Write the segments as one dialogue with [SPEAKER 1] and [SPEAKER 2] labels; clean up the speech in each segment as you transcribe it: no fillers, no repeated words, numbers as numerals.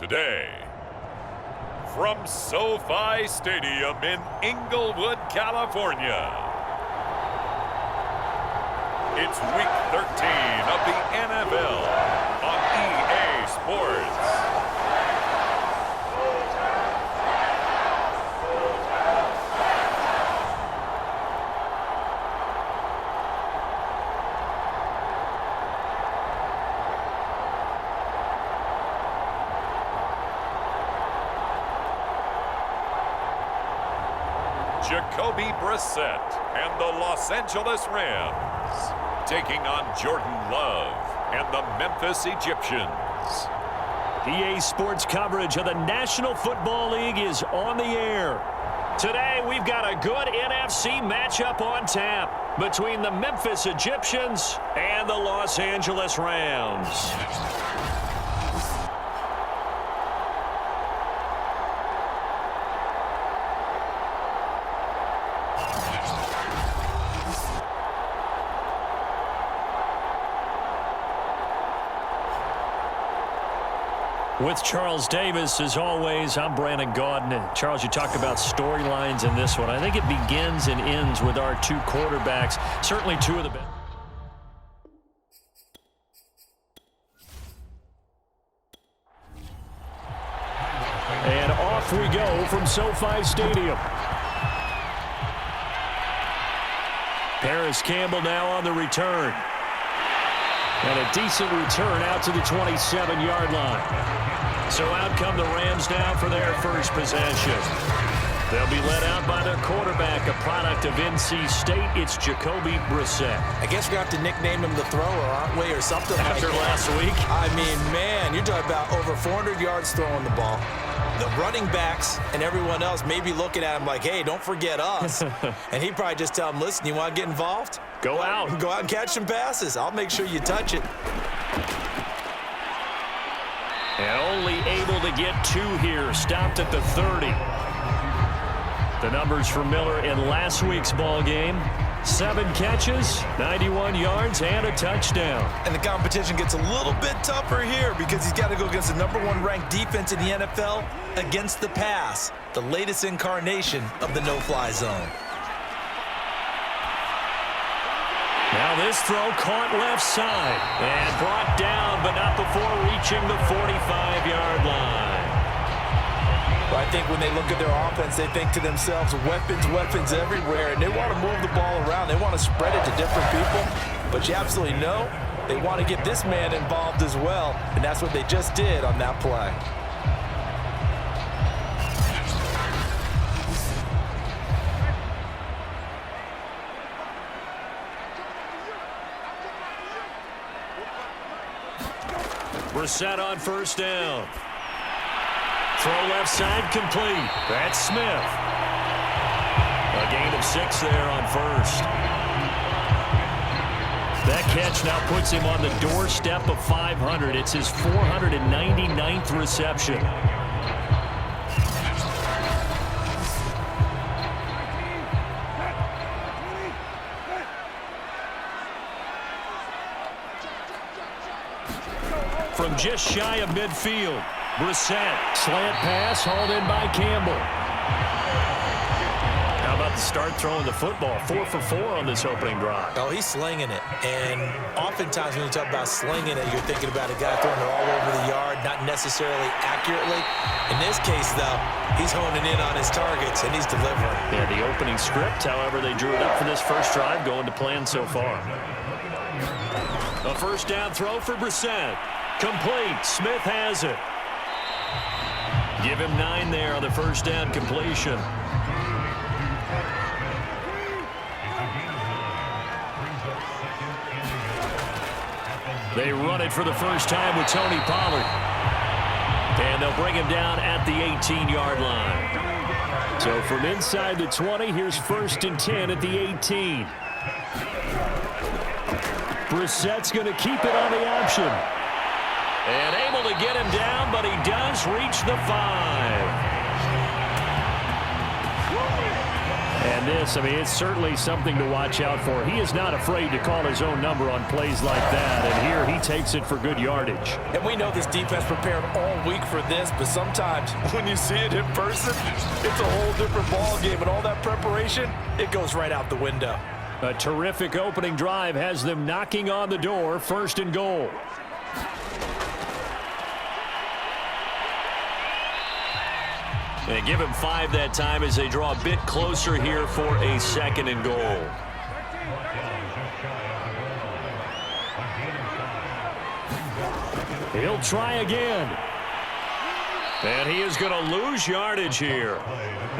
[SPEAKER 1] today. From SoFi Stadium in Inglewood, California, it's Week 13 of the NFL on EA Sports. Jacoby Brissett and the Los Angeles Rams taking on Jordan Love and the Memphis Egyptians.
[SPEAKER 2] EA Sports coverage of the National Football League is on the air. Today, we've got a good NFC matchup on tap between the Memphis Egyptians and the Los Angeles Rams. With Charles Davis, as always, I'm Brandon Gaudin. Charles, you talked about storylines in this one. I think it begins and ends with our two quarterbacks. Certainly two of the best. And off we go from SoFi Stadium. Paris Campbell now on the return. And a decent return out to the 27-yard line. So out come the Rams now for their first possession. They'll be led out by their quarterback, a product of NC State. It's Jacoby Brissett.
[SPEAKER 3] I guess we have to nickname him the thrower, aren't we, or something like that.
[SPEAKER 2] After last week?
[SPEAKER 3] I mean, man, you're talking about over 400 yards throwing the ball. The running backs and everyone else may be looking at him like, hey, don't forget us. And he'd probably just tell him, listen, you want to get involved?
[SPEAKER 2] Go out.
[SPEAKER 3] Go out and catch some passes. I'll make sure you touch it.
[SPEAKER 2] And only able to get two here. Stopped at the 30. The numbers for Miller in last week's ball game. 7 catches, 91 yards, and a touchdown.
[SPEAKER 3] And the competition gets a little bit tougher here because he's got to go against the #1 ranked defense in the NFL against the pass, the latest incarnation of the no-fly zone.
[SPEAKER 2] Now this throw caught left side and brought down, but not before reaching the 45-yard line.
[SPEAKER 3] Well, I think when they look at their offense, they think to themselves, weapons everywhere, and they want to move the ball around. They want to spread it to different people, but you absolutely know they want to get this man involved as well, and that's what they just did on that play.
[SPEAKER 2] Brissett on first down. Throw left side complete. That's Smith. A gain of 6 there on first. That catch now puts him on the doorstep of 500. It's his 499th reception. From just shy of midfield, Brissett, slant pass, hauled in by Campbell. How about the start throwing the football? 4 for 4 on this opening drive.
[SPEAKER 3] Oh, he's slinging it. And oftentimes when you talk about slinging it, you're thinking about a guy throwing it all over the yard, not necessarily accurately. In this case, though, he's honing in on his targets, and he's delivering.
[SPEAKER 2] Yeah, the opening script, however, they drew it up for this first drive, going to plan so far. A first down throw for Brissett. Complete. Smith has it. Give him 9 there on the first down completion. They run it for the first time with Tony Pollard. And they'll bring him down at the 18-yard line. So from inside the 20, here's 1st and 10 at the 18. Brissett's going to keep it on the option. And able to get him down, but he does reach the 5. And this, I mean, it's certainly something to watch out for. He is not afraid to call his own number on plays like that, and here he takes it for good yardage.
[SPEAKER 3] And we know this defense prepared all week for this, but sometimes when you see it in person, it's a whole different ball game, and all that preparation, it goes right out the window.
[SPEAKER 2] A terrific opening drive has them knocking on the door, 1st and goal. They give him 5 that time as they draw a bit closer here for a 2nd and goal. He'll try again. And he is going to lose yardage here.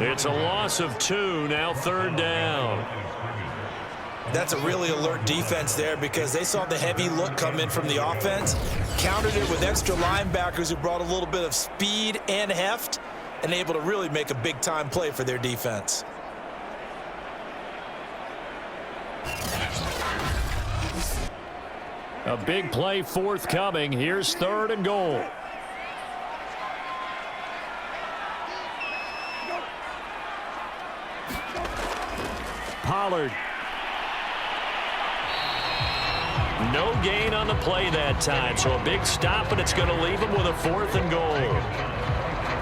[SPEAKER 2] It's a loss of 2, now 3rd down.
[SPEAKER 3] That's a really alert defense there because they saw the heavy look come in from the offense, countered it with extra linebackers who brought a little bit of speed and heft, and able to really make a big-time play for their defense.
[SPEAKER 2] A big play forthcoming. Here's 3rd and goal. Pollard. No gain on the play that time, so a big stop, and it's going to leave him with a 4th and goal.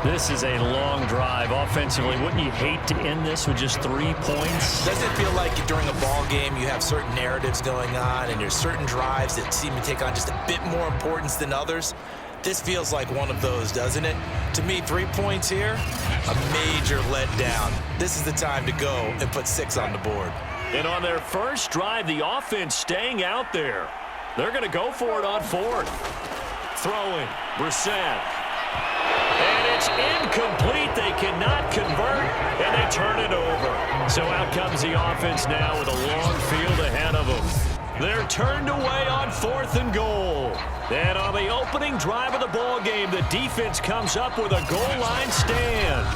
[SPEAKER 2] This is a long drive offensively. Wouldn't you hate to end this with just 3 points?
[SPEAKER 3] Doesn't it feel like during a ball game you have certain narratives going on and there's certain drives that seem to take on just a bit more importance than others? This feels like one of those, doesn't it? To me, 3 points here, a major letdown. This is the time to go and put 6 on the board.
[SPEAKER 2] And on their first drive, the offense staying out there. They're going to go for it on 4th. Throwing, Brissett. And it's incomplete. They cannot convert, and they turn it over. So out comes the offense now with a long field ahead of them. They're turned away on 4th and goal. And on the opening drive of the ball game, the defense comes up with a goal line stand.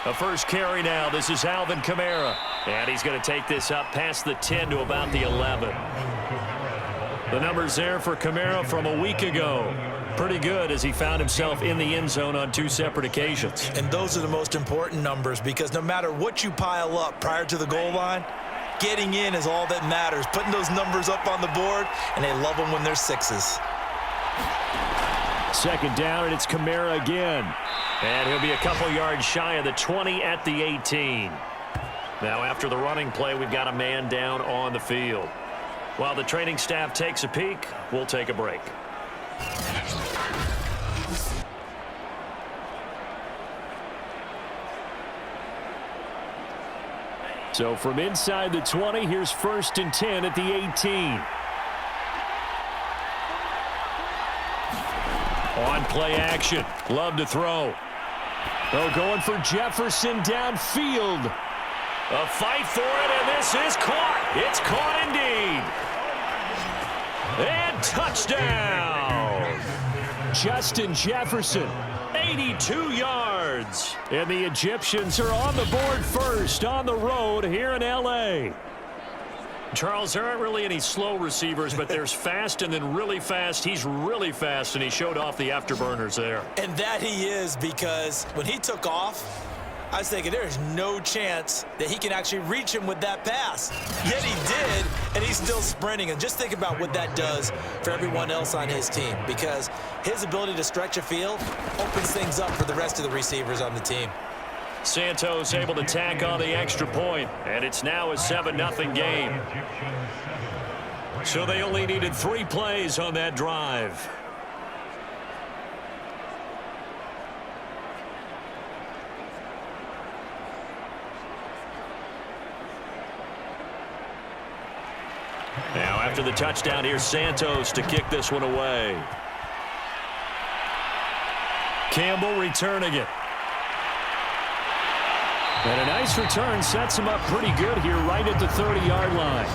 [SPEAKER 2] A first carry now. This is Alvin Kamara. And he's going to take this up past the 10 to about the 11. The numbers there for Kamara from a week ago. Pretty good as he found himself in the end zone on 2 separate occasions.
[SPEAKER 3] And those are the most important numbers because no matter what you pile up prior to the goal line, getting in is all that matters. Putting those numbers up on the board, and they love them when they're 6s.
[SPEAKER 2] 2nd down, and it's Kamara again. And he'll be a couple yards shy of the 20 at the 18. Now after the running play, we've got a man down on the field. While the training staff takes a peek, we'll take a break. So from inside the 20, here's 1st and 10 at the 18. On play action. Love to throw. Oh, going for Jefferson downfield. A fight for it, and this is caught. It's caught indeed. And touchdown. Justin Jefferson, 82 yards. And the Egyptians are on the board first on the road here in L.A. Charles, there aren't really any slow receivers, but there's fast and then really fast. He's really fast, and he showed off the afterburners there.
[SPEAKER 3] And that he is because when he took off, I was thinking there's no chance that he can actually reach him with that pass. Yet he did, and he's still sprinting. And just think about what that does for everyone else on his team because his ability to stretch a field opens things up for the rest of the receivers on the team.
[SPEAKER 2] Santos able to tack on the extra point, and it's now a 7-0 game. So they only needed 3 plays on that drive. Now after the touchdown, here's Santos to kick this one away. Campbell returning it. And a nice return sets him up pretty good here right at the 30-yard line.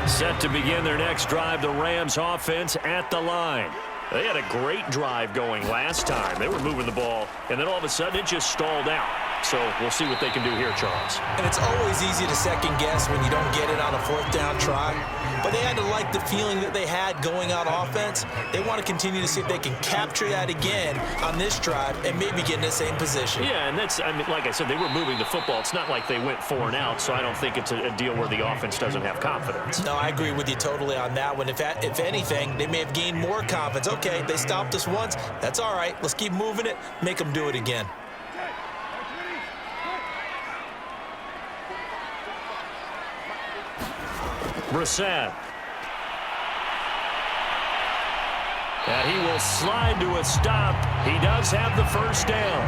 [SPEAKER 2] Set to begin their next drive, the Rams offense at the line. They had a great drive going last time. They were moving the ball, and then all of a sudden it just stalled out. So we'll see what they can do here, Charles.
[SPEAKER 3] And it's always easy to second guess when you don't get it on a fourth down try. But they had to like the feeling that they had going on offense. They want to continue to see if they can capture that again on this drive and maybe get in the same position.
[SPEAKER 2] Yeah, and that's, I mean, like I said, they were moving the football. It's not like they went 4 and out, so I don't think it's a deal where the offense doesn't have confidence.
[SPEAKER 3] No, I agree with you totally on that one. If anything, they may have gained more confidence. Okay, they stopped us once. That's all right. Let's keep moving it. Make them do it again.
[SPEAKER 2] Brissett. And he will slide to a stop. He does have the first down.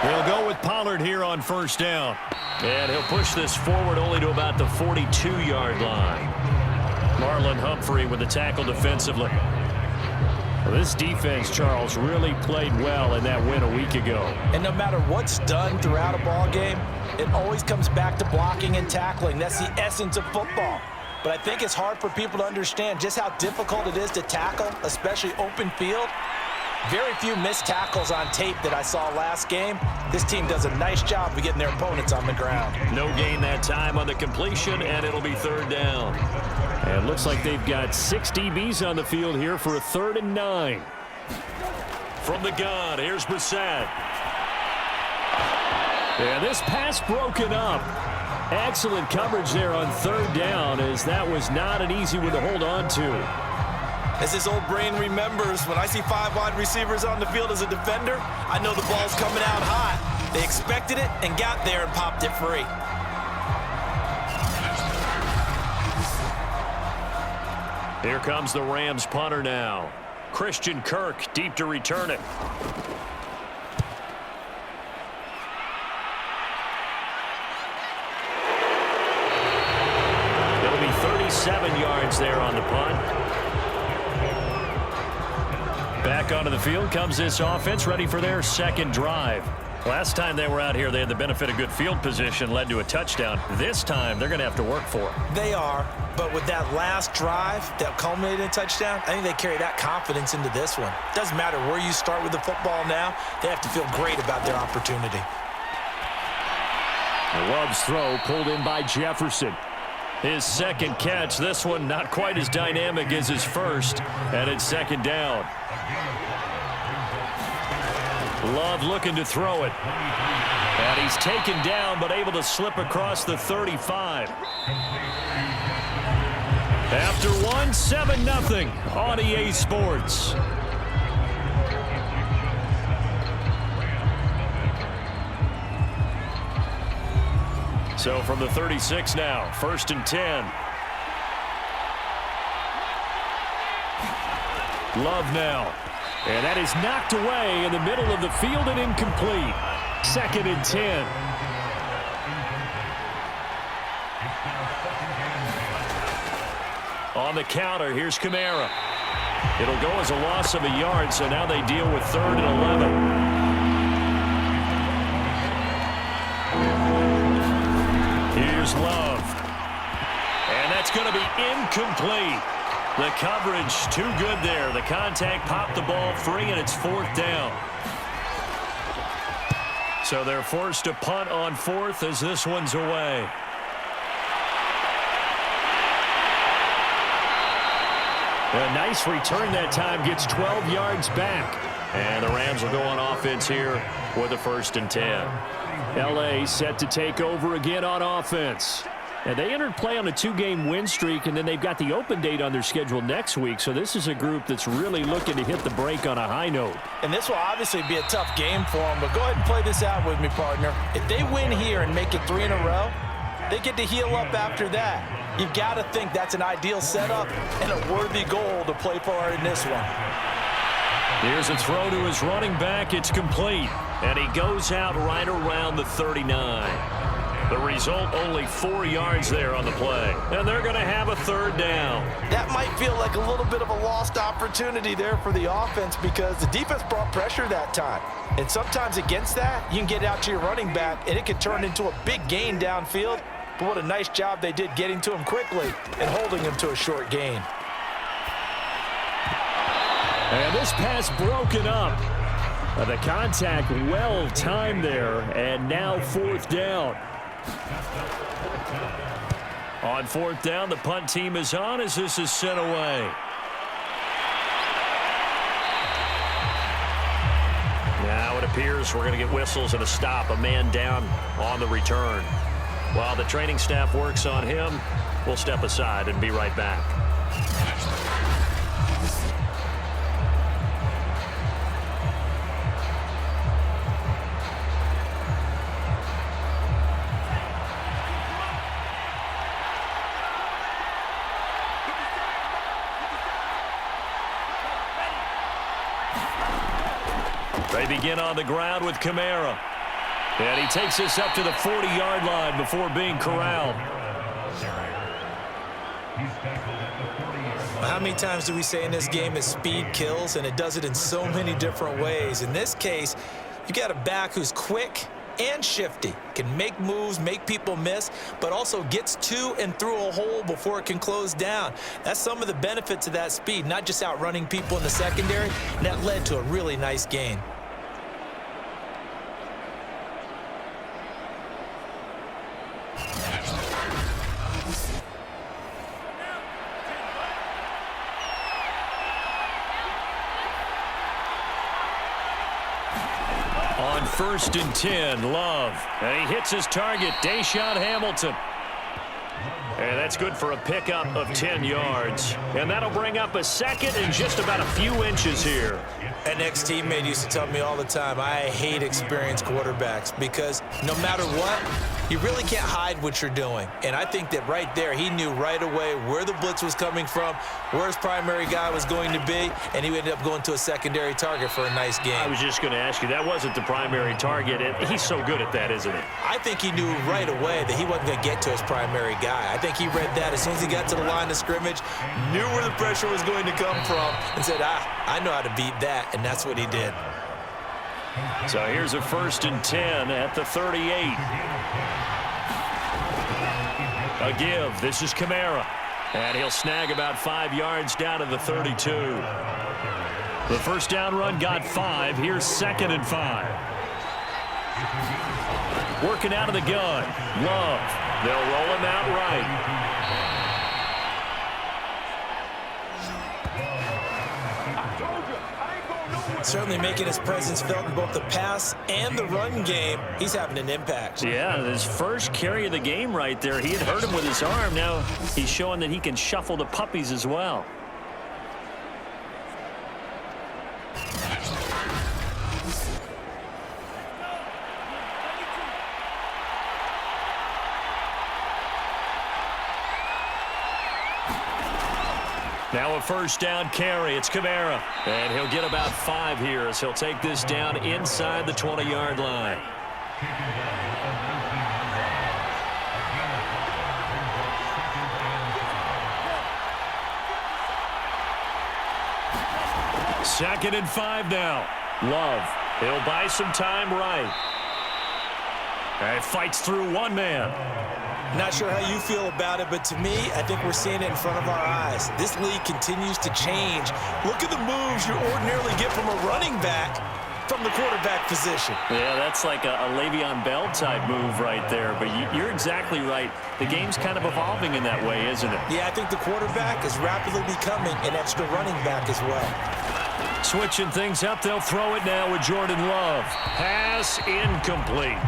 [SPEAKER 2] They'll go with Pollard here on first down. And he'll push this forward only to about the 42-yard line. Marlon Humphrey with the tackle defensively. Well, this defense, Charles, really played well in that win a week ago.
[SPEAKER 3] And no matter what's done throughout a ball game, it always comes back to blocking and tackling. That's the essence of football. But I think it's hard for people to understand just how difficult it is to tackle, especially open field. Very few missed tackles on tape that I saw last game. This team does a nice job of getting their opponents on the ground.
[SPEAKER 2] No gain that time on the completion, and it'll be 3rd down. And it looks like they've got 6 DBs on the field here for a 3rd and 9. From the gun, here's Brissett. And this pass broken up. Excellent coverage there on 3rd down, as that was not an easy one to hold on to.
[SPEAKER 3] As his old brain remembers, when I see 5 wide receivers on the field as a defender, I know the ball's coming out hot. They expected it and got there and popped it free.
[SPEAKER 2] Here comes the Rams punter now. Christian Kirk deep to return it. It'll be 37 yards there on the punt. Back onto the field comes this offense, ready for their 2nd drive. Last time they were out here, they had the benefit of good field position, led to a touchdown. This time, they're going to have to work for it.
[SPEAKER 3] They are, but with that last drive that culminated in a touchdown, I think they carry that confidence into this one. Doesn't matter where you start with the football now, they have to feel great about their opportunity.
[SPEAKER 2] Love's throw pulled in by Jefferson. His 2nd catch, this one not quite as dynamic as his first, and it's 2nd down. Love looking to throw it. And he's taken down, but able to slip across the 35. After one, 7-0 on EA Sports. So from the 36 now, 1st and 10. Love now. And that is knocked away in the middle of the field and incomplete. 2nd and 10. On the counter, here's Kamara. It'll go as a loss of a yard, so now they deal with 3rd and 11. Here's Love. And that's going to be incomplete. The coverage too good there. The contact popped the ball free, and it's 4th down. So they're forced to punt on 4th as this one's away. A nice return that time, gets 12 yards back. And the Rams will go on offense here with a 1st and 10. L.A. set to take over again on offense. And they entered play on a 2-game win streak, and then they've got the open date on their schedule next week. So this is a group that's really looking to hit the break on a high note.
[SPEAKER 3] And this will obviously be a tough game for them, but go ahead and play this out with me, partner. If they win here and make it 3 in a row, they get to heal up after that. You've got to think that's an ideal setup and a worthy goal to play for in this one.
[SPEAKER 2] Here's a throw to his running back. It's complete. And he goes out right around the 39. The result, only 4 yards there on the play. And they're going to have a 3rd down.
[SPEAKER 3] That might feel like a little bit of a lost opportunity there for the offense because the defense brought pressure that time. And sometimes against that, you can get out to your running back, and it can turn into a big gain downfield. But what a nice job they did getting to him quickly and holding him to a short gain.
[SPEAKER 2] And this pass broken up. The contact well timed there, and now 4th down. On 4th down, the punt team is on as this is sent away. Now it appears we're going to get whistles and a stop, a man down on the return. While the training staff works on him, we'll step aside and be right back. They begin on the ground with Kamara. And he takes us up to the 40-yard line before being corralled.
[SPEAKER 3] How many times do we say in this game that speed kills, and it does it in so many different ways? In this case, you got a back who's quick and shifty, can make moves, make people miss, but also gets to and through a hole before it can close down. That's some of the benefits of that speed, not just outrunning people in the secondary, and that led to a really nice gain.
[SPEAKER 2] On 1st and 10, Love. And he hits his target, Deshaun Hamilton. And that's good for a pickup of 10 yards. And that'll bring up a 2nd and just about a few inches here.
[SPEAKER 3] An ex-teammate used to tell me all the time, I hate experienced quarterbacks because no matter what, you really can't hide what you're doing. And I think that right there, he knew right away where the blitz was coming from, where his primary guy was going to be, and he ended up going to a secondary target for a nice game.
[SPEAKER 2] I was just going to ask you, that wasn't the primary target, and he's so good at that, isn't he?
[SPEAKER 3] I think he knew right away that he wasn't going to get to his primary guy. I think he read that as soon as he got to the line of scrimmage, knew where the pressure was going to come from, and said, I know how to beat that, and that's what he did.
[SPEAKER 2] So here's a 1st and 10 at the 38. A give. This is Kamara. And he'll snag about 5 yards down to the 32. The first down run got 5. Here's 2nd and 5. Working out of the gun. Love. They'll roll him out right.
[SPEAKER 3] Certainly making his presence felt in both the pass and the run game. He's having an impact.
[SPEAKER 2] Yeah, his first carry of the game right there. He had hurt him with his arm. Now he's showing that he can shuffle the puppies as well. Now a first down carry. It's Kamara. And he'll get about 5 here as he'll take this down inside the 20-yard line. Second and 5 now. Love. He'll buy some time right. And fights through one man.
[SPEAKER 3] Not sure how you feel about it, but to me, I think we're seeing it in front of our eyes. This league continues to change. Look at the moves you ordinarily get from a running back from the quarterback position.
[SPEAKER 2] Yeah, that's like a Le'Veon Bell type move right there, but you're exactly right. The game's kind of evolving in that way, isn't it?
[SPEAKER 3] Yeah, I think the quarterback is rapidly becoming an extra running back as well.
[SPEAKER 2] Switching things up, they'll throw it now with Jordan Love. Pass incomplete.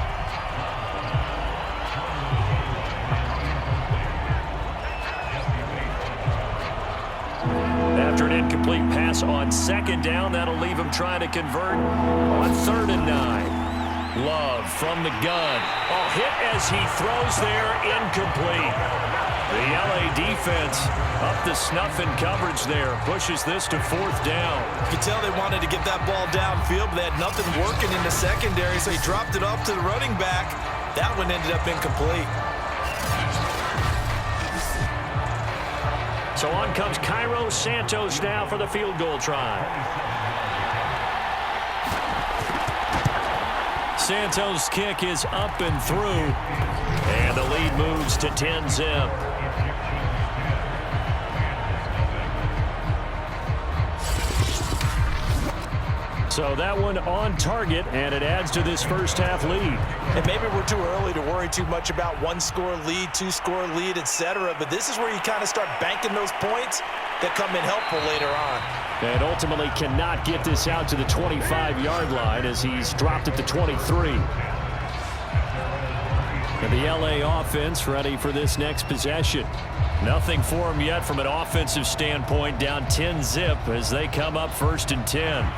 [SPEAKER 2] After an incomplete pass on 2nd down, that'll leave him trying to convert on 3rd and 9. Love from the gun. Oh, hit as he throws there, incomplete. The LA defense up to snuff in coverage there. Pushes this to 4th down.
[SPEAKER 3] You can tell they wanted to get that ball downfield, but they had nothing working in the secondary, so he dropped it up to the running back. That one ended up incomplete.
[SPEAKER 2] So on comes Cairo Santos now for the field goal try. Santos' kick is up and through. And the lead moves to 10-zip. So that one on target, and it adds to this first half lead.
[SPEAKER 3] And maybe we're too early to worry too much about one-score lead, two-score lead, etc. But this is where you kind of start banking those points that come in helpful later on.
[SPEAKER 2] And ultimately cannot get this out to the 25-yard line as he's dropped it to 23. And the LA offense ready for this next possession. Nothing for them yet from an offensive standpoint, down 10-zip as they come up 1st and 10.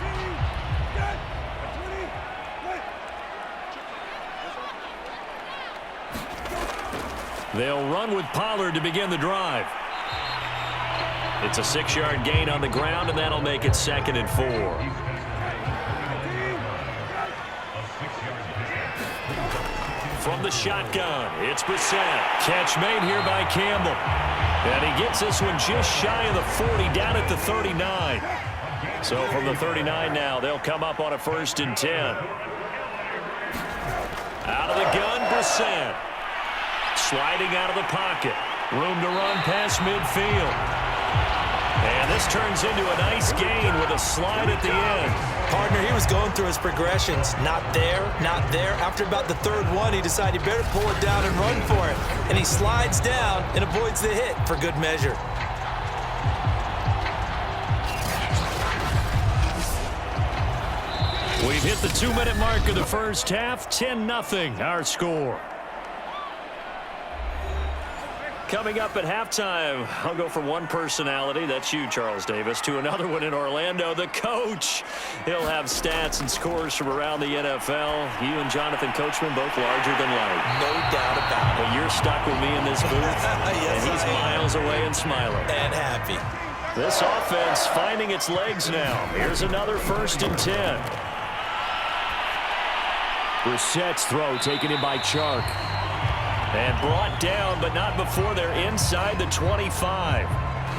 [SPEAKER 2] They'll run with Pollard to begin the drive. It's a 6-yard gain on the ground, and that'll make it 2nd and 4. From the shotgun, it's Brissett. Catch made here by Campbell. And he gets this one just shy of the 40, down at the 39. So from the 39 now, they'll come up on a 1st and 10. Out of the gun, Brissett. Sliding out of the pocket. Room to run past midfield. And this turns into a nice gain with a slide at the end.
[SPEAKER 3] Partner, he was going through his progressions. Not there, not there. After about the 3rd one, he decided he better pull it down and run for it. And he slides down and avoids the hit for good measure.
[SPEAKER 2] We've hit the 2-minute mark of the first half. 10-0 our score. Coming up at halftime, I'll go from one personality, that's you, Charles Davis, to another one in Orlando, the coach. He'll have stats and scores from around the NFL. You and Jonathan Coachman both larger than life.
[SPEAKER 3] No doubt about it.
[SPEAKER 2] But you're stuck with me in this booth,
[SPEAKER 3] Yes,
[SPEAKER 2] and he's miles away and smiling.
[SPEAKER 3] And happy.
[SPEAKER 2] This offense finding its legs now. Here's another 1st and 10. Brissett's throw taken in by Chark. And brought down, but not before they're inside the 25.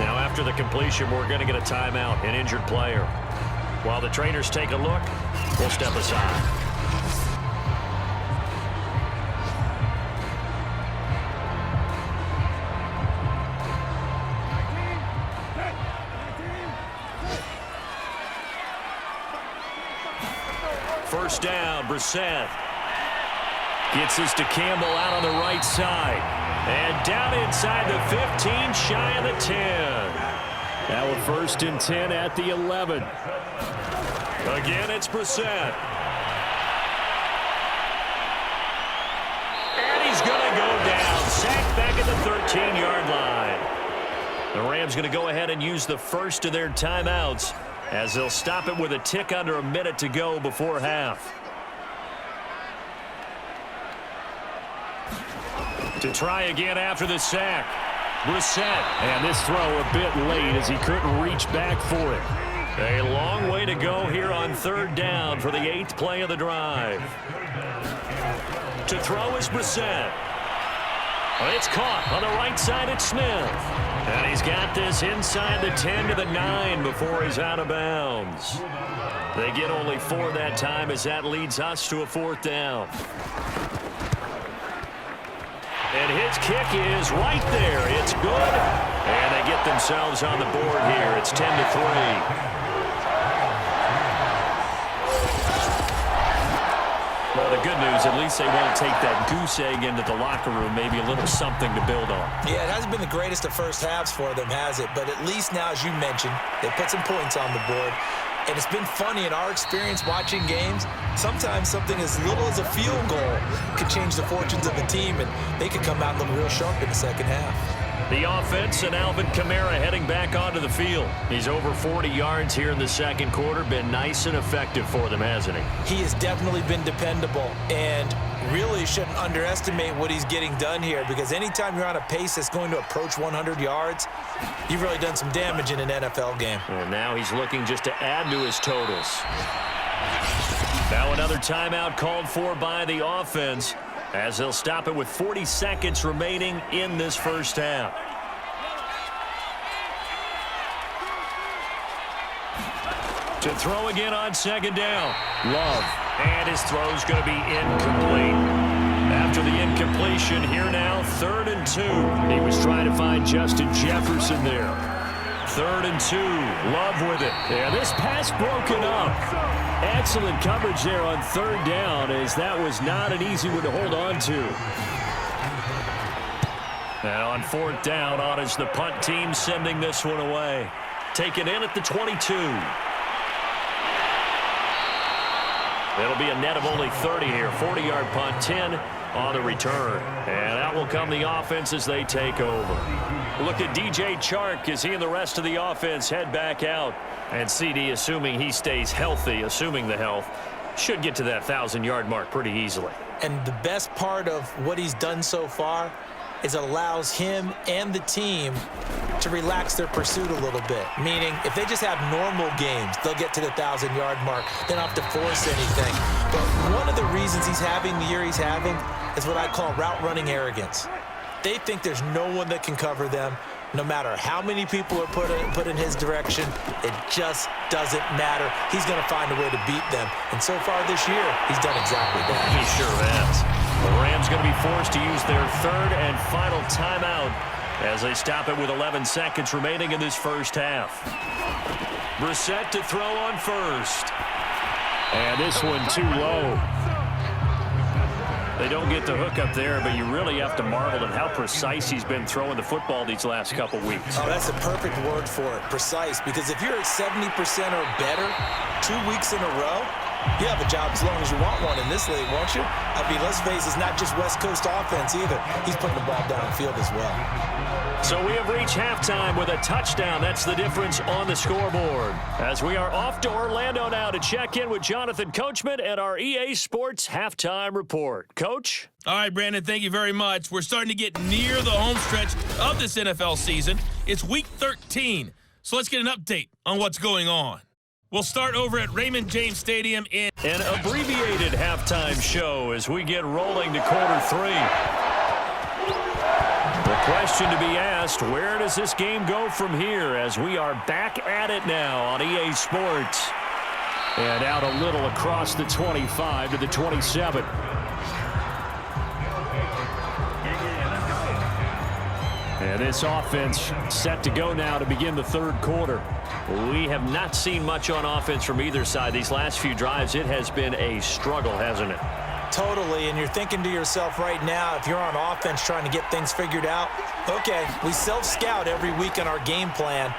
[SPEAKER 2] Now, after the completion, we're going to get a timeout, an injured player. While the trainers take a look, we'll step aside. First down, Brissett. Gets this to Campbell out on the right side. And down inside the 15, shy of the 10. Now a 1st and 10 at the 11. Again, it's Brissett. And he's going to go down. Sacked back at the 13-yard line. The Rams going to go ahead and use the first of their timeouts as they'll stop it with a tick under a minute to go before half. To try again after the sack. Brissett. And this throw a bit late as he couldn't reach back for it. A long way to go here on 3rd down for the 8th play of the drive. To throw is Brissett. It's caught on the right side at Smith. And he's got this inside the 10 to the 9 before he's out of bounds. They get only 4 that time as that leads us to a 4th down. And his kick is right there. It's good. And they get themselves on the board here. It's 10-3. Well, the good news, at least they won't take that goose egg into the locker room. Maybe a little something to build on.
[SPEAKER 3] Yeah, it hasn't been the greatest of first halves for them, has it? But at least now, as you mentioned, they put some points on the board. And it's been funny in our experience watching games. Sometimes something as little as a field goal could change the fortunes of the team, and they could come out looking real sharp in the second half.
[SPEAKER 2] The offense and Alvin Kamara heading back onto the field. He's over 40 yards here in the second quarter. Been nice and effective for them, hasn't he?
[SPEAKER 3] He has definitely been dependable, and really shouldn't underestimate what he's getting done here, because anytime you're on a pace that's going to approach 100 yards, you've really done some damage in an NFL game.
[SPEAKER 2] And now he's looking just to add to his totals. Now another timeout called for by the offense as they'll stop it with 40 seconds remaining in this first half. To throw again on 2nd down. Love. And his throw's going to be incomplete. After the incompletion, here now, 3rd and 2. He was trying to find Justin Jefferson there. 3rd and 2. Love with it. Yeah, this pass broken up. Excellent coverage there on 3rd down, as that was not an easy one to hold on to. And on 4th down, on is the punt team sending this one away. Taken in at the 22. It'll be a net of only 30 here. 40-yard punt, 10 on the return. And out will come the offense as they take over. Look at DJ Chark as he and the rest of the offense head back out. And CD, assuming he stays healthy, assuming the health, should get to that 1,000-yard mark pretty easily.
[SPEAKER 3] And the best part of what he's done so far is it allows him and the team to relax their pursuit a little bit. Meaning, if they just have normal games, they'll get to the 1,000-yard mark. They don't have to force anything. But one of the reasons he's having the year he's having is what I call route running arrogance. They think there's no one that can cover them. No matter how many people are put in his direction, it just doesn't matter. He's going to find a way to beat them. And so far this year, he's done exactly that.
[SPEAKER 2] He sure has. The Rams going to be forced to use their 3rd and final timeout as they stop it with 11 seconds remaining in this first half. Brissett to throw on 1st. And this one too low. They don't get the hook up there, but you really have to marvel at how precise he's been throwing the football these last couple weeks.
[SPEAKER 3] Oh, that's a perfect word for it, precise, because if you're at 70% or better 2 weeks in a row, you have a job as long as you want one in this league, won't you? I mean, let's face it, it's not just West Coast offense either. He's putting the ball downfield as well.
[SPEAKER 2] So we have reached halftime with a touchdown. That's the difference on the scoreboard. As we are off to Orlando now to check in with Jonathan Coachman and our EA Sports Halftime Report. Coach?
[SPEAKER 4] All right, Brandon, thank you very much. We're starting to get near the home stretch of this NFL season. It's Week 13, so let's get an update on what's going on. We'll start over at Raymond James Stadium in
[SPEAKER 2] an abbreviated halftime show as we get rolling to quarter 3. The question to be asked, where does this game go from here as we are back at it now on EA Sports? And out a little across the 25 to the 27. And this offense set to go now to begin the 3rd quarter. We have not seen much on offense from either side. These last few drives, it has been a struggle, hasn't it?
[SPEAKER 3] Totally, and you're thinking to yourself right now, if you're on offense trying to get things figured out, okay, we self-scout every week on our game plan.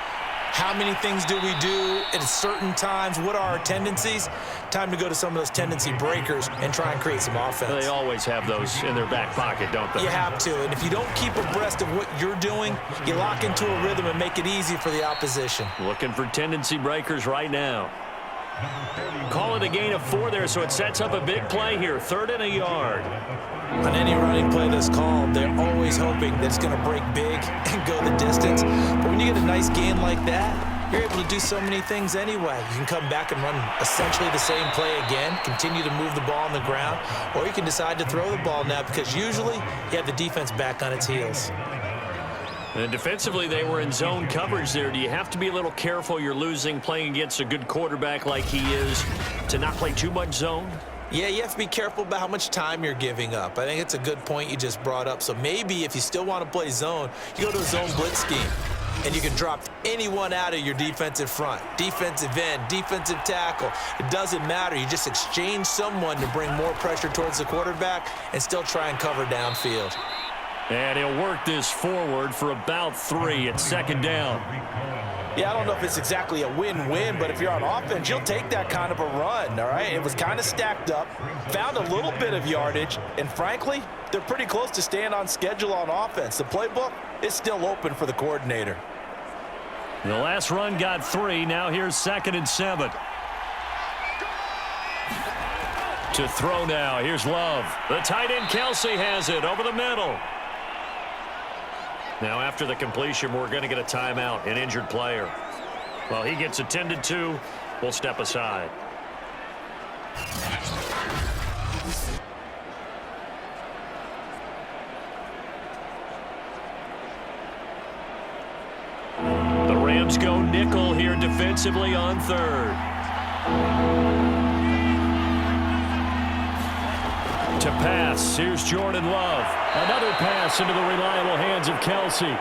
[SPEAKER 3] How many things do we do at certain times? What are our tendencies? Time to go to some of those tendency breakers and try and create some offense.
[SPEAKER 2] They always have those in their back pocket, don't they?
[SPEAKER 3] You have to, and if you don't keep abreast of what you're doing, you lock into a rhythm and make it easy for the opposition.
[SPEAKER 2] Looking for tendency breakers right now. Call it a gain of 4 there, so it sets up a big play here. 3rd and a yard.
[SPEAKER 3] On any running play that's called, they're always hoping that it's going to break big and go the distance. But when you get a nice gain like that, you're able to do so many things anyway. You can come back and run essentially the same play again, continue to move the ball on the ground, or you can decide to throw the ball now because usually you have the defense back on its heels.
[SPEAKER 2] And defensively, they were in zone coverage there. Do you have to be a little careful you're losing playing against a good quarterback like he is to not play too much zone?
[SPEAKER 3] Yeah, you have to be careful about how much time you're giving up. I think it's a good point you just brought up. So maybe if you still want to play zone, you go to a zone blitz scheme, and you can drop anyone out of your defensive front, defensive end, defensive tackle. It doesn't matter. You just exchange someone to bring more pressure towards the quarterback and still try and cover downfield.
[SPEAKER 2] And he'll work this forward for about 3 at 2nd down.
[SPEAKER 3] Yeah, I don't know if it's exactly a win-win, but if you're on offense, you'll take that kind of a run, all right? It was kind of stacked up, found a little bit of yardage, and frankly, they're pretty close to staying on schedule on offense. The playbook is still open for the coordinator.
[SPEAKER 2] The last run got 3. Now here's 2nd and 7. To throw now. Here's Love. The tight end Kelsey has it over the middle. Now after the completion, we're going to get a timeout, an injured player. While he gets attended to, we'll step aside. The Rams go nickel here defensively on 3rd. To pass. Here's Jordan Love. Another pass into the reliable hands of Kelsey.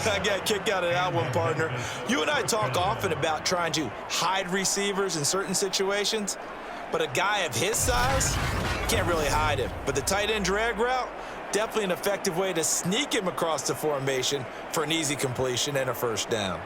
[SPEAKER 3] I got a kick out of that one, partner. You and I talk often about trying to hide receivers in certain situations, but a guy of his size can't really hide him. But the tight end drag route, definitely an effective way to sneak him across the formation for an easy completion and a first down.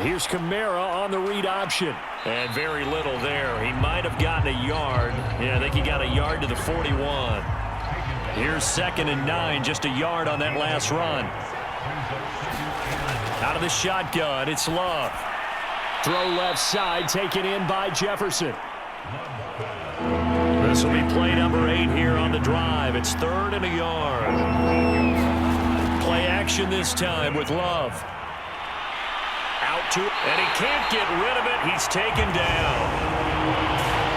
[SPEAKER 2] Here's Kamara on the read option. And very little there. He might have gotten a yard. Yeah, I think he got a yard to the 41. Here's 2nd and 9, just a yard on that last run. Out of the shotgun, it's Love. Throw left side, taken in by Jefferson. This will be play number 8 here on the drive. It's 3rd and a yard. Play action this time with Love. Out to it, and he can't get rid of it. He's taken down.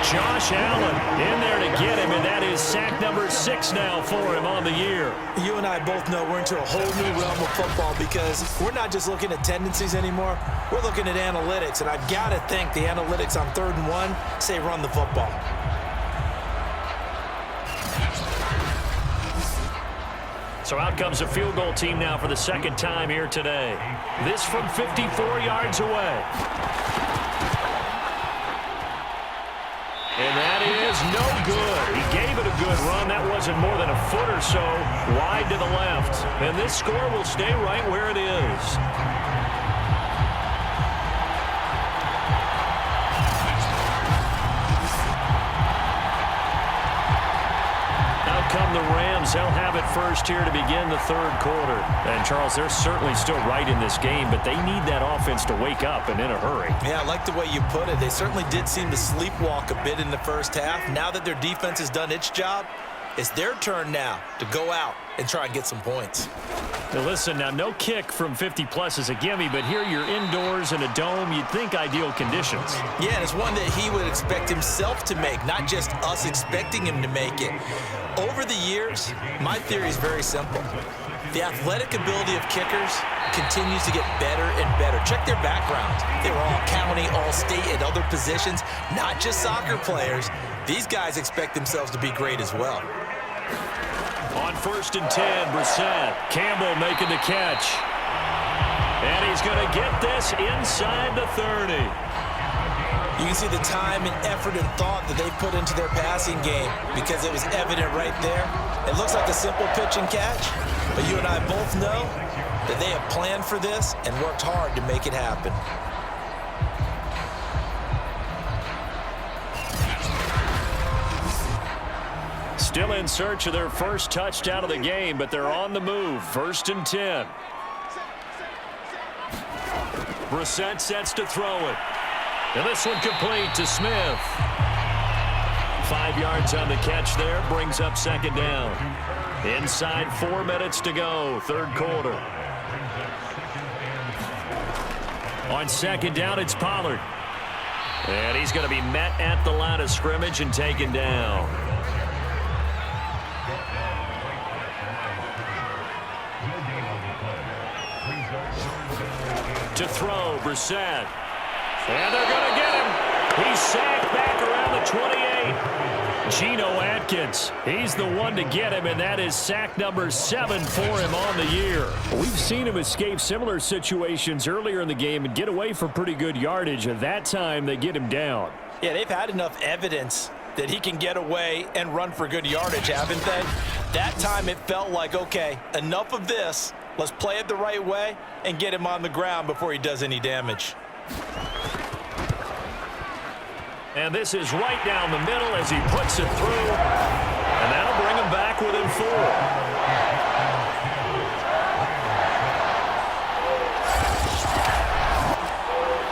[SPEAKER 2] Josh Allen in there to get him, and that is sack number 6 now for him on the year.
[SPEAKER 3] You and I both know we're into a whole new realm of football because we're not just looking at tendencies anymore. We're looking at analytics, and I've got to think the analytics on 3rd and 1 say run the football.
[SPEAKER 2] So out comes a field goal team now for the 2nd time here today. This from 54 yards away. And that is no good. He gave it a good run. That wasn't more than a foot or so wide to the left. And this score will stay right where it is. Come the Rams. They'll have it first here to begin the 3rd quarter. And, Charles, they're certainly still right in this game, but they need that offense to wake up and in a hurry.
[SPEAKER 3] Yeah, I like the way you put it. They certainly did seem to sleepwalk a bit in the first half. Now that their defense has done its job, it's their turn now to go out and try and get some points.
[SPEAKER 2] Now listen, now no kick from 50-plus is a gimme, but here you're indoors in a dome. You'd think ideal conditions.
[SPEAKER 3] Yeah, and it's one that he would expect himself to make, not just us expecting him to make it. Over the years, my theory is very simple. The athletic ability of kickers continues to get better and better. Check their backgrounds. They were all county, all state, and other positions, not just soccer players. These guys expect themselves to be great as well.
[SPEAKER 2] On 1st and 10, Brissett. Campbell making the catch. And he's going to get this inside the 30.
[SPEAKER 3] You can see the time and effort and thought that they put into their passing game because it was evident right there. It looks like a simple pitch and catch, but you and I both know that they have planned for this and worked hard to make it happen.
[SPEAKER 2] Still in search of their first touchdown of the game, but they're on the move. 1st and 10. Brissett sets to throw it. And this one complete to Smith. 5 yards on the catch there, brings up 2nd down. Inside 4 minutes to go, 3rd quarter. On 2nd down, it's Pollard. And he's going to be met at the line of scrimmage and taken down. To throw, Brissett. And they're going to get him. He's sacked back around the 28. Geno Atkins, he's the one to get him, and that is sack number 7 for him on the year. We've seen him escape similar situations earlier in the game and get away for pretty good yardage, and that time they get him down.
[SPEAKER 3] Yeah, they've had enough evidence that he can get away and run for good yardage, haven't they? That time it felt like, okay, enough of this. Let's play it the right way and get him on the ground before he does any damage.
[SPEAKER 2] And this is right down the middle as he puts it through. And that'll bring him back within 4.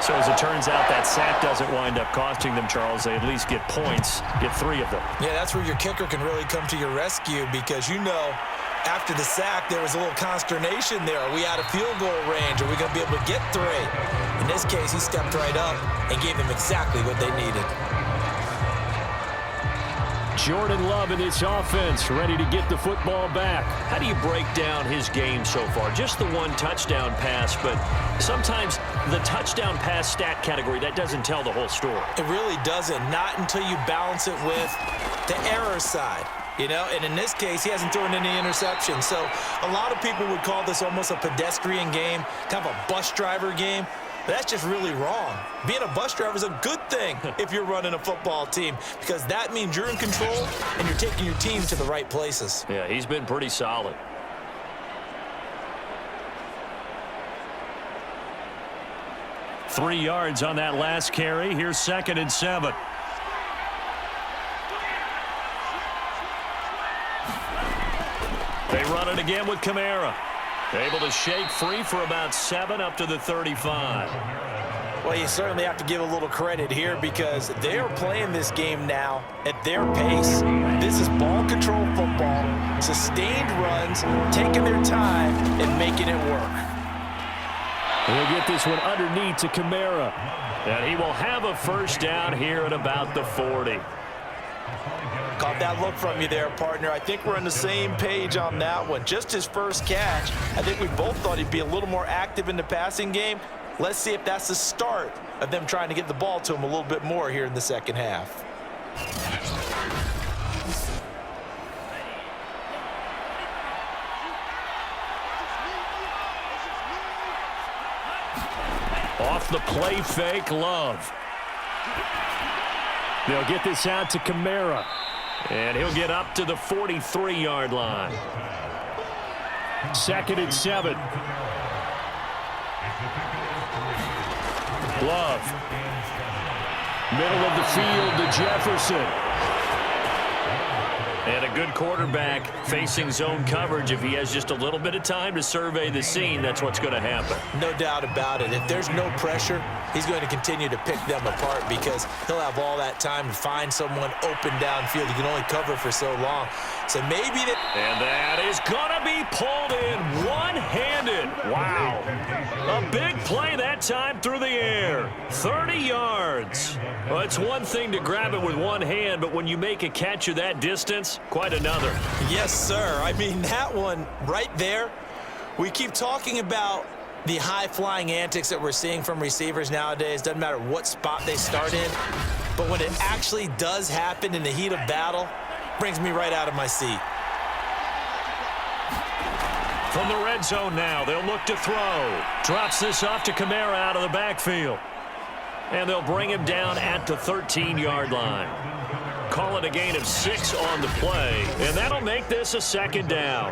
[SPEAKER 2] So as it turns out, that sack doesn't wind up costing them, Charles. They at least get points, get 3 of them.
[SPEAKER 3] Yeah, that's where your kicker can really come to your rescue because you know after the sack there was a little consternation there. Are we out of field goal range? Are we going to be able to get 3? In this case, he stepped right up and gave them exactly what they needed.
[SPEAKER 2] Jordan Love in this offense, ready to get the football back.
[SPEAKER 5] How do you break down his game so far? Just the one touchdown pass, but sometimes the touchdown pass stat category, that doesn't tell the whole story.
[SPEAKER 3] It really doesn't, not until you balance it with the error side. You know, and in this case, he hasn't thrown any interceptions. So a lot of people would call this almost a pedestrian game, kind of a bus driver game. But that's just really wrong. Being a bus driver is a good thing if you're running a football team, because that means you're in control and you're taking your team to the right places.
[SPEAKER 5] Yeah, he's been pretty solid.
[SPEAKER 2] Three yards on that last carry. Here's 2nd and 7. They run it again with Kamara. Able to shake free for about 7 up to the 35.
[SPEAKER 3] Well, you certainly have to give a little credit here because they are playing this game now at their pace. This is ball control football, sustained runs, taking their time and making it work.
[SPEAKER 2] He'll get this one underneath to Kamara. And he will have a first down here at about the 40.
[SPEAKER 3] Caught that look from you there, partner. I think we're on the same page on that one. Just his first catch. I think we both thought he'd be a little more active in the passing game. Let's see if that's the start of them trying to get the ball to him a little bit more here in the second half.
[SPEAKER 2] Off the play fake, Love. They'll get this out to Kamara. And he'll get up to the 43-yard line. 2nd and 7. Love. Middle of the field to Jefferson.
[SPEAKER 5] And a good quarterback facing zone coverage. If he has just a little bit of time to survey the scene, that's what's going to happen.
[SPEAKER 3] No doubt about it. If there's no pressure, he's going to continue to pick them apart because he'll have all that time to find someone open downfield. He can only cover for so long. So maybe that...
[SPEAKER 5] And that is going to be pulled in one-handed. Wow. A big play that time through the air. 30 yards. Well, it's one thing to grab it with one hand, but when you make a catch of that distance, quite another.
[SPEAKER 3] Yes, sir. I mean, that one right there, we keep talking about the high-flying antics that we're seeing from receivers nowadays. Doesn't matter what spot they start in. But when it actually does happen in the heat of battle, brings me right out of my seat.
[SPEAKER 2] From the red zone now, they'll look to throw. Drops this off to Kamara out of the backfield. And they'll bring him down at the 13-yard line. Call it a gain of 6 on the play, and that'll make this a 2nd down.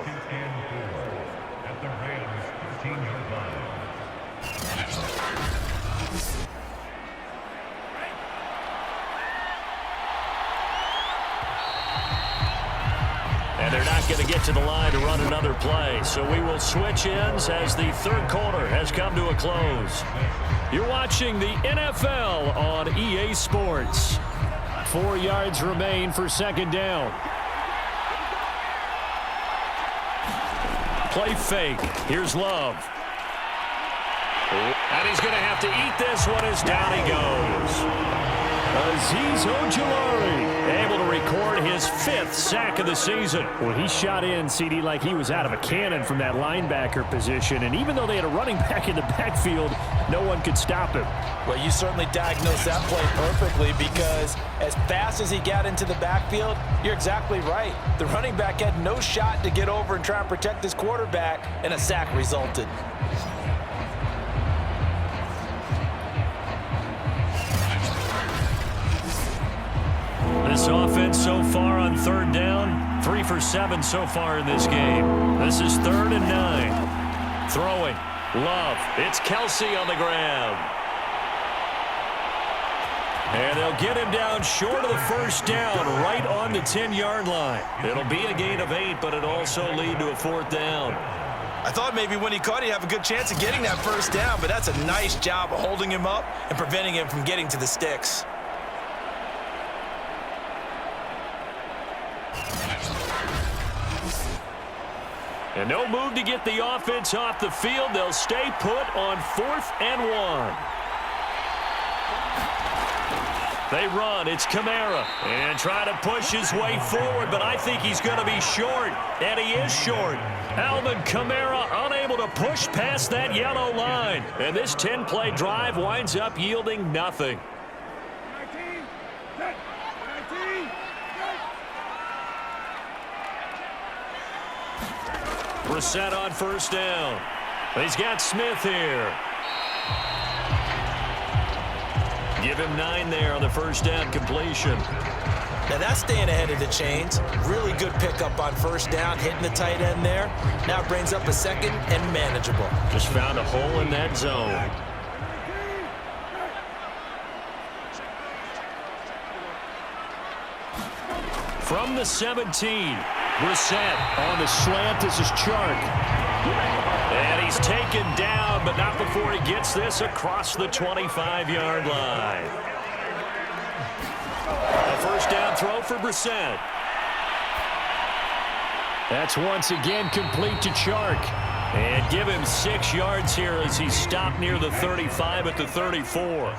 [SPEAKER 2] And they're not going to get to the line to run another play, so we will switch ends as the third quarter has come to a close. You're watching the NFL on EA Sports. 4 yards remain for 2nd down. Play fake. Here's Love. And he's going to have to eat this one as down he goes. Azeez Ojulari able to record his 5th sack of the season. Well, he shot in, CD, like he was out of a cannon from that linebacker position. And even though they had a running back in the backfield, no one could stop him.
[SPEAKER 3] Well, you certainly diagnosed that play perfectly because as fast as he got into the backfield, you're exactly right. The running back had no shot to get over and try and protect his quarterback, and a sack resulted.
[SPEAKER 2] This offense so far on 3rd down, 3 for 7 so far in this game. This is 3rd and 9. Throwing. Love. It's Kelsey on the ground. And they'll get him down short of the first down, right on the 10-yard line. It'll be a gain of 8, but it'll also lead to a 4th down.
[SPEAKER 3] I thought maybe when he caught, he'd have a good chance of getting that first down, but that's a nice job of holding him up and preventing him from getting to the sticks.
[SPEAKER 2] And no move to get the offense off the field. They'll stay put on 4th and 1.
[SPEAKER 5] They run. It's Kamara. And try to push his way forward, but I think he's going to be short. And he is short. Alvin Kamara unable to push past that yellow line. And this 10-play drive winds up yielding nothing. Brissett on first down. He's got Smith here. Give him 9 there on the first down completion.
[SPEAKER 3] Now that's staying ahead of the chains. Really good pickup on first down, hitting the tight end there. Now brings up a second and manageable.
[SPEAKER 5] Just found a hole in that zone. From the 17, Brissett on the slant. This is Chark. And he's taken down, but not before he gets this across the 25-yard line. A first down throw for Brissett. That's once again complete to Chark. And give him 6 yards here as he's stopped near the 35 at the 34.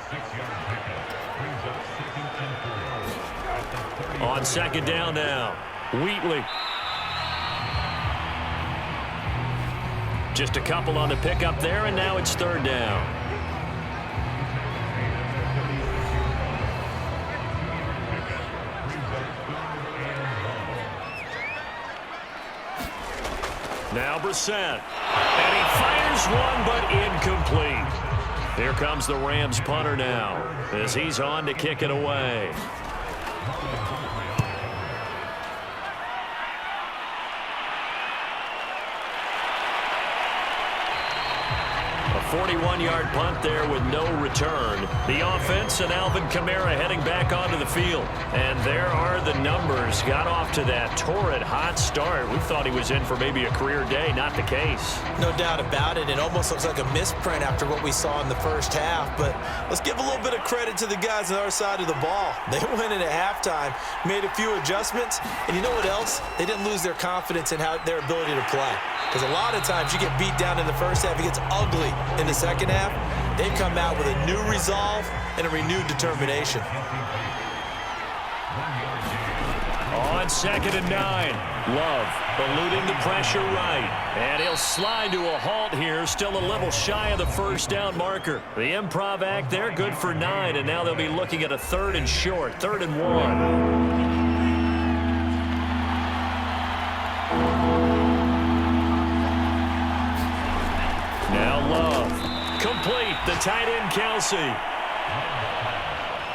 [SPEAKER 5] On second down now, Wheatley. Just a couple on the pickup there, and now it's third down. Now Brissett. And he fires one, but incomplete. Here comes the Rams punter now as he's on to kick it away. A 41-yard punt there with no return. The offense and Alvin Kamara heading back onto the field. And there are the numbers. Got off to that torrid hot start. We thought he was in for maybe a career day. Not the case.
[SPEAKER 3] No doubt about it. It almost looks like a misprint after what we saw in the first half. But let's give a little bit of credit to the guys on our side of the ball. They went in at halftime, made a few adjustments. And you know what else? They didn't lose their confidence in their ability to play. Because a lot of times you get beat down in the first half, it gets ugly in the second half. They've come out with a new resolve and a renewed determination.
[SPEAKER 5] On second and 9, Love eluding the pressure right. And he'll slide to a halt here, still a little shy of the first down marker. The improv act there, good for 9, and now they'll be looking at a 3rd and short, 3rd and 1. Now Love, complete, the tight end Kelsey.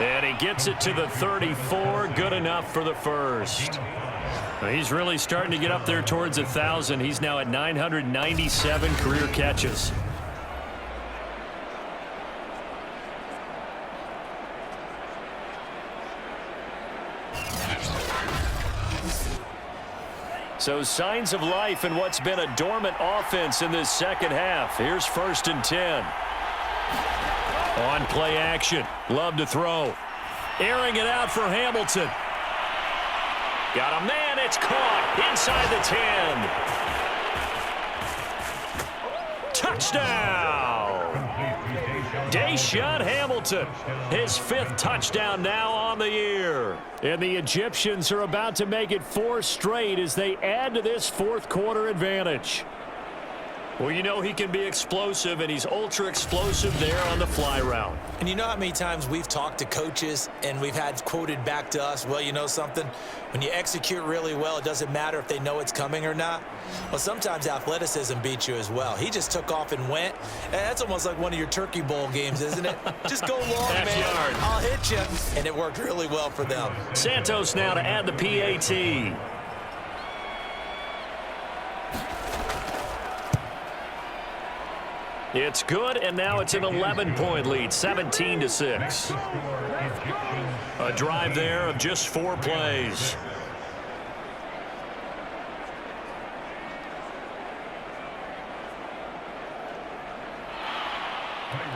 [SPEAKER 5] And he gets it to the 34, good enough for the first. He's really starting to get up there towards 1,000. He's now at 997 career catches. So signs of life in what's been a dormant offense in this second half. Here's 1st and 10. On play action. Love to throw. Airing it out for Hamilton. Got a man. It's caught inside the 10. Touchdown. Deshaun Hamilton, his 5th touchdown now on the year. And the Egyptians are about to make it 4 straight as they add to this 4th quarter advantage. Well, you know he can be explosive, and he's ultra-explosive there on the fly route.
[SPEAKER 3] And you know how many times we've talked to coaches and we've had quoted back to us, well, you know something? When you execute really well, it doesn't matter if they know it's coming or not. Well, sometimes athleticism beats you as well. He just took off and went. And that's almost like one of your Turkey Bowl games, isn't it? Just go long, man.
[SPEAKER 5] Yard.
[SPEAKER 3] I'll hit you. And it worked really well for them.
[SPEAKER 5] Santos now to add the PAT. It's good, and now it's an 11-point lead, 17-6. A drive there of just 4 plays.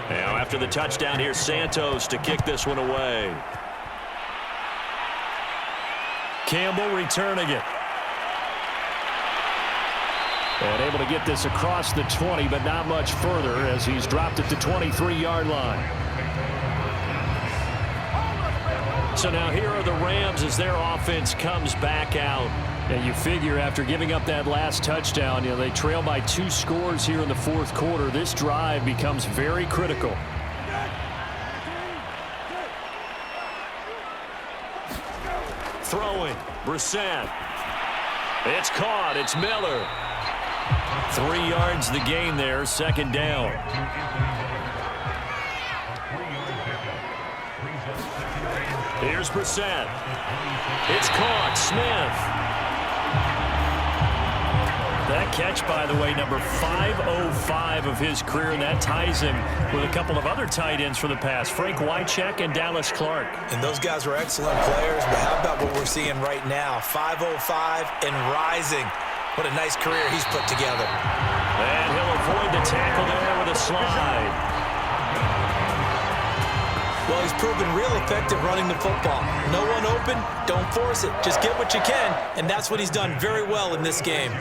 [SPEAKER 5] Now after the touchdown, here's Santos to kick this one away. Campbell returning it. And able to get this across the 20, but not much further as he's dropped it to 23-yard line. So now here are the Rams as their offense comes back out.
[SPEAKER 2] And you figure after giving up that last touchdown, they trail by 2 scores here in the fourth quarter. This drive becomes very critical.
[SPEAKER 5] Throwing, Brissett. It's caught, it's Miller.
[SPEAKER 2] 3 yards the gain there, second down.
[SPEAKER 5] Here's Brissett. It's caught, Smith.
[SPEAKER 2] That catch, by the way, number 505 of his career, and that ties him with a couple of other tight ends for the past, Frank Wycheck and Dallas Clark.
[SPEAKER 3] And those guys are excellent players, but how about what we're seeing right now? 505 and rising. What a nice career he's put together.
[SPEAKER 5] And he'll avoid the tackle there with a slide.
[SPEAKER 3] Well, he's proven real effective running the football. No one open, don't force it. Just get what you can, and that's what he's done very well in this game.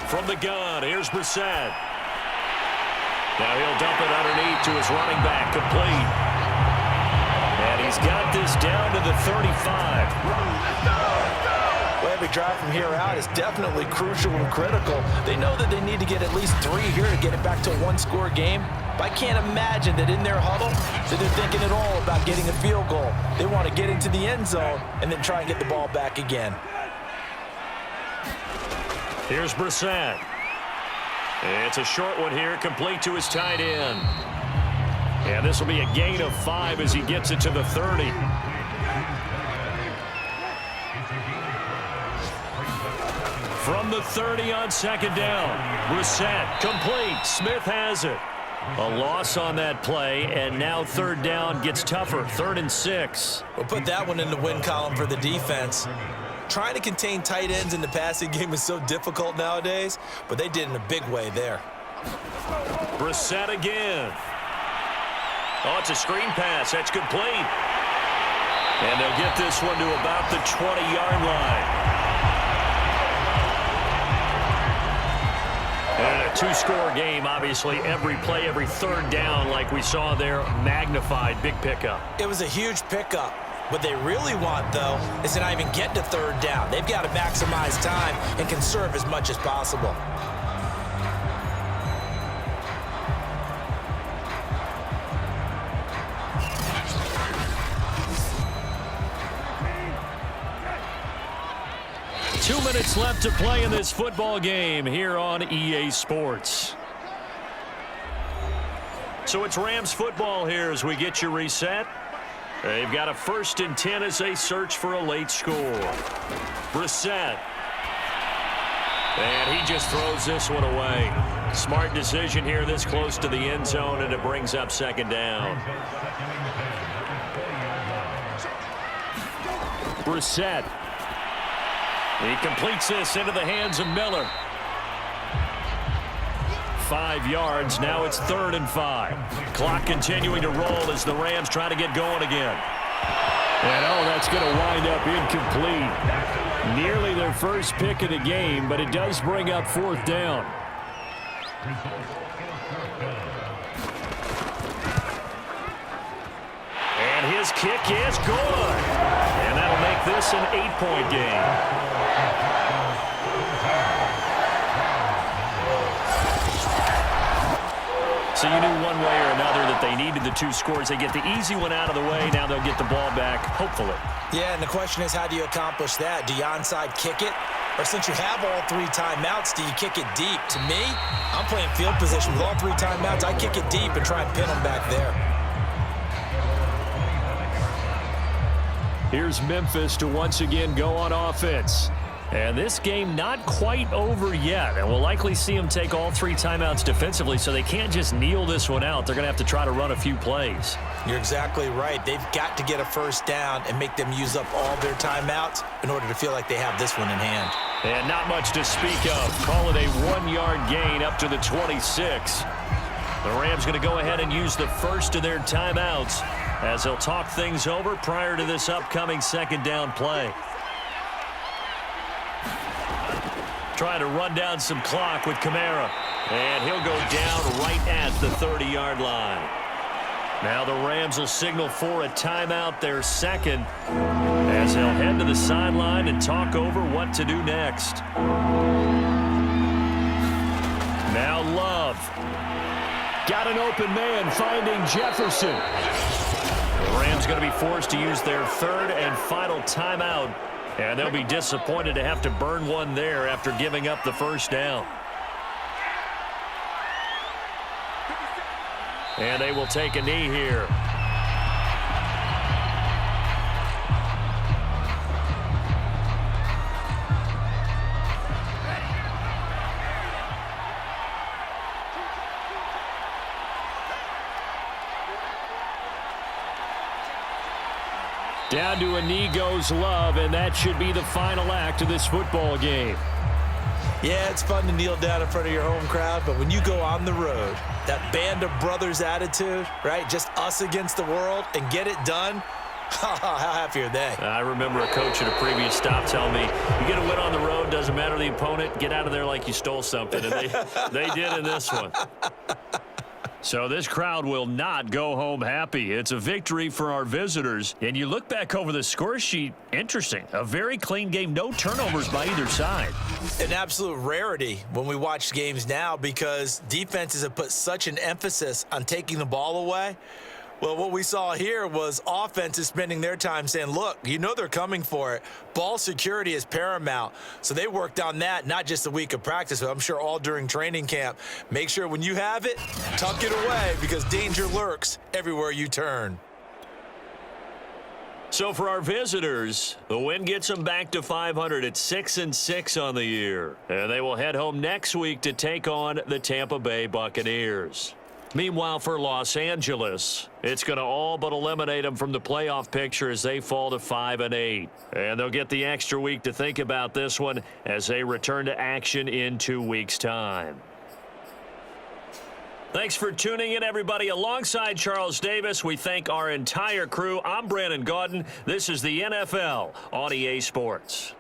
[SPEAKER 5] From the gun, here's Brissett. Now he'll dump it underneath to his running back, complete. And he's got this down to the 35.
[SPEAKER 3] Well, every drive from here out is definitely crucial and critical. They know that they need to get at least 3 here to get it back to a 1-score game. But I can't imagine that in their huddle that they're thinking at all about getting a field goal. They want to get into the end zone and then try and get the ball back again.
[SPEAKER 5] Here's Brissett. It's a short one here, complete to his tight end. And this will be a gain of 5 as he gets it to the 30. From the 30 on second down. Brissett, complete. Smith has it. A loss on that play, and now third down gets tougher. 3rd and 6.
[SPEAKER 3] We'll put that one in the win column for the defense. Trying to contain tight ends in the passing game is so difficult nowadays, but they did in a big way there.
[SPEAKER 5] Brissett again. Oh, it's a screen pass. That's complete. And they'll get this one to about the 20-yard line. And a 2-score game, obviously, every play, every third down, like we saw there, magnified, big pickup.
[SPEAKER 3] It was a huge pickup. What they really want, though, is to not even get to third down. They've got to maximize time and conserve as much as possible.
[SPEAKER 2] Two minutes left to play in this football game here on EA Sports.
[SPEAKER 5] So it's Rams football here as we get you reset. They've got a 1st and 10 as they search for a late score. Brissett. And he just throws this one away. Smart decision here this close to the end zone, and it brings up second down.
[SPEAKER 2] Brissett. He completes this into the hands of Miller. 5 yards. Now it's 3rd and 5.
[SPEAKER 5] Clock continuing to roll as the Rams try to get going again.
[SPEAKER 2] And, that's going to wind up incomplete. Nearly their first pick of the game, but it does bring up 4th down.
[SPEAKER 5] And his kick is good. And that'll make this an 8-point game.
[SPEAKER 2] So you knew one way or another that they needed the 2 scores. They get the easy one out of the way. Now they'll get the ball back, hopefully.
[SPEAKER 3] Yeah, and the question is, how do you accomplish that? Do you onside kick it? Or since you have all 3 timeouts, do you kick it deep? To me, I'm playing field position with all 3 timeouts. I kick it deep and try and pin them back there.
[SPEAKER 2] Here's Memphis to once again go on offense. And this game not quite over yet. And we'll likely see them take all 3 timeouts defensively, so they can't just kneel this one out. They're going to have to try to run a few plays.
[SPEAKER 3] You're exactly right. They've got to get a first down and make them use up all their timeouts in order to feel like they have this one in hand.
[SPEAKER 2] And not much to speak of. Call it a 1-yard gain up to the 26. The Rams going to go ahead and use the first of their timeouts as they'll talk things over prior to this upcoming second down play. Trying to run down some clock with Kamara. And he'll go down right at the 30-yard line. Now the Rams will signal for a timeout, their second, as they'll head to the sideline and talk over what to do next. Now Love. Got an open man finding Jefferson. The Rams going to be forced to use their third and final timeout, and they'll be disappointed to have to burn one there after giving up the first down. And they will take a knee here. Down to a knee goes Love, and that should be the final act of this football game.
[SPEAKER 3] Yeah, it's fun to kneel down in front of your home crowd, but when you go on the road, that band of brothers attitude, right? Just us against the world and get it done. How happy are they?
[SPEAKER 2] I remember a coach at a previous stop telling me, you get a win on the road, doesn't matter the opponent, get out of there like you stole something. And they did in this one. So this crowd will not go home happy. It's a victory for our visitors. And you look back over the score sheet, interesting. A very clean game, no turnovers by either side.
[SPEAKER 3] An absolute rarity when we watch games now because defenses have put such an emphasis on taking the ball away. Well, what we saw here was offenses spending their time saying, look, you know they're coming for it. Ball security is paramount. So they worked on that, not just a week of practice, but I'm sure all during training camp. Make sure when you have it, tuck it away because danger lurks everywhere you turn.
[SPEAKER 2] So for our visitors, the win gets them back to 500 at 6-6 on the year. And they will head home next week to take on the Tampa Bay Buccaneers. Meanwhile, for Los Angeles, it's going to all but eliminate them from the playoff picture as they fall to 5-8. And they'll get the extra week to think about this one as they return to action in 2 weeks' time. Thanks for tuning in, everybody. Alongside Charles Davis, we thank our entire crew. I'm Brandon Gaudin. This is the NFL on EA Sports.